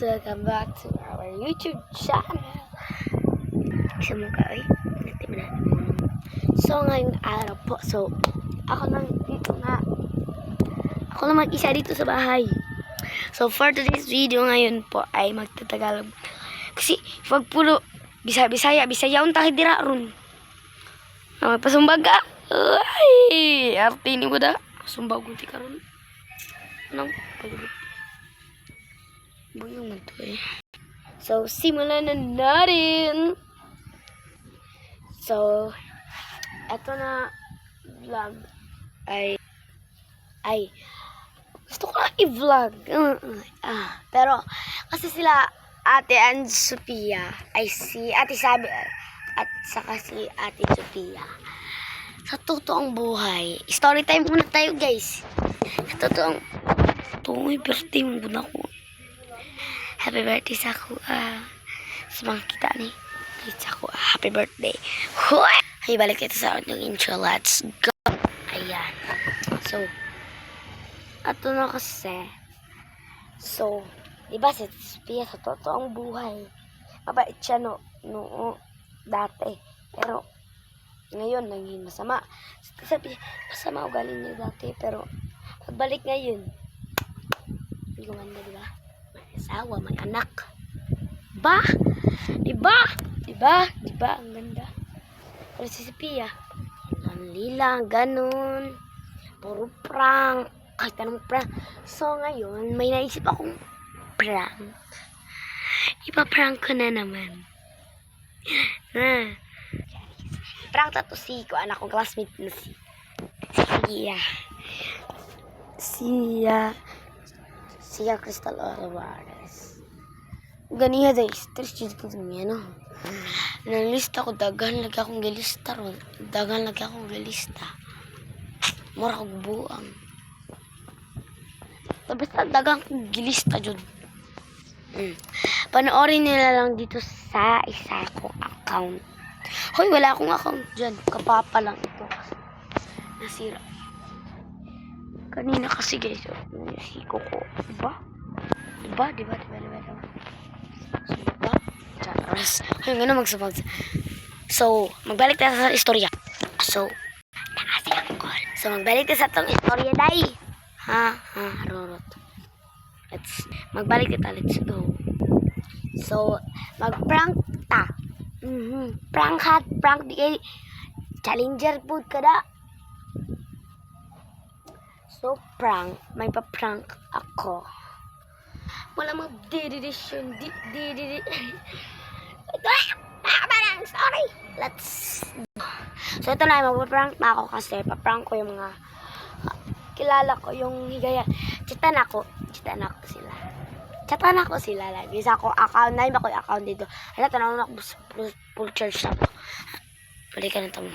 welcome back to our YouTube channel. Sa mukha ay, so ngayong araw po, ako lang mag-isa dito sa bahay. So for today's video ngayon po ay magtatagalog. Kasi pag puro Bisaya untang dira ron. Magpasumbag ka. Ay, arte ni mo da. Sumbag unti ka ron. Anong pagod? Buyong man to eh. So, simulan na natin. So, eto na vlog ay gusto ko na i-vlog. Pero, kasi sila Ate and Sophia ay si Ate Sabi at saka si Ate Sophia. Sa totoong buhay, story time muna tayo guys. Sa totoong birthday mo muna ko. Happy birthday sa ako. Sa mga kita ni sa ako. Happy birthday. Hoy! Ay, balik ito sa ating intro. Let's go! Ayan. So, ato na kasi. So, diba si Sophia sa totoong buhay, mabait siya no dati. Pero, ngayon, naging masama. Sabi, masama ugali niya dati. Pero, pagbalik ngayon, hindi gumanda, diba? May asawa, may anak. Diba? Ang ganda. Pero si Sophia, ang lila, ganun. Puro prank. Kahit anong prank. So, ngayon, may naisip akong prank. Ipa-prank ko na naman. Prank na to si ko, anak kong classmate na si Sia Crystal Alvarez. Ganiya guys, tres chis ko niya no. Nalista ko dagan lagi akong galista ron. Mura ko buang. Tapos dagang kong gilista jud. Panoorin nila lang dito sa isa kong account. Hoy, wala akong account dyan. Kapapa lang ito. Nasira. Kanina kasi guys, nasiko ko. Diba? So, diba? Charas. Hoy, nga na magsabag. So, magbalik tayo sa istorya. So, nakasi ang call. So, magbalik tayo sa itong istorya, day. Rorot. Magbalik tayo. Let's go. So, mag-prank ta. Prank di kay challenger food kada. So, prank. May pa-prank ako. Wala mag-dedidisyon. Sorry. Let's go. So, ito na. Mag-prank na ako kasi pa-prank ko yung mga kilala ko yung higaya. Chatan ako sila lagi sa ako account na iba ko account dito. Hala, tanaw na ako full charge na ako. Balikan na ito mo.